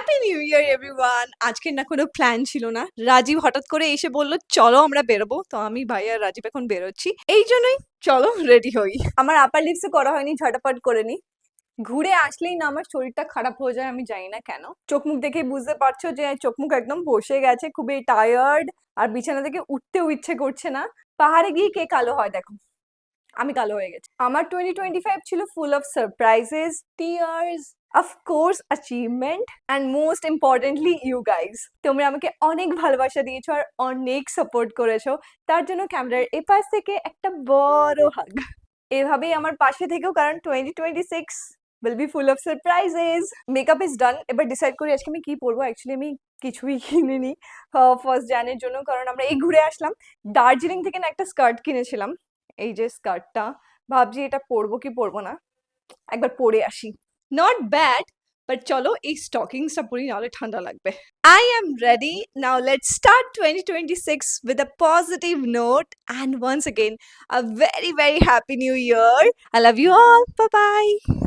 Happy new year everyone. আজকে না কোনো প্ল্যান ছিল না, রাজীব হঠাৎ করে এসে বলল চলো আমরা বেরোবো, তো আমি ভাই আর রাজীব এখন বেরোচ্ছি, এই জন্যই চলো রেডি হই। আমার আপার লিপসে করা হয়নি, ঝটাপট করে নি। ঘুরে আসলেই না আমার শরীরটা খারাপ হয়ে যায়, আমি জানি না কেন। চোখ মুখ দেখে বুঝতে পারছো যে চোখ মুখ একদম বসে গেছে, খুবই টায়ার্ড, আর বিছানা থেকে উঠতেও ইচ্ছে করছে না। পাহাড়ে গিয়ে কে কালো হয় দেখো, আমি কালো হয়ে গেছি। আমার 2025 ছিল full of surprises, tears, of course achievement, and most importantly you guys. তোমরা আমাকে অনেক ভালোবাসা দিয়েছো আর অনেক সাপোর্ট করেছো, তার জন্য ক্যামেরার এপাশ থেকে একটা বড় হাগ। এভাবেই আমার পাশে থেকেও, কারণ 2026 will be full of surprises. Makeup is done, এবার ডিসাইড করি আজকে আমি কি পরবো। অ্যাকচুয়ালি আমি কিছুই কিনিনি ফার্স্ট জানের জন্য, কারণ আমরা এই ঘুরে আসলাম। দার্জিলিং থেকে না একটা স্কার্ট কিনেছিলাম, এই যে স্কার্টটা, ভাবছি এটা পরবো কি পরবো না, একবার পরে আসি। নট ব্যাড, বাট চলো এই স্টকিংসটা পরি, নাহলে ঠান্ডা লাগবে। I am ready. Now let's start 2026 with a positive note, and once again a very very happy new year. I love you all. Bye bye.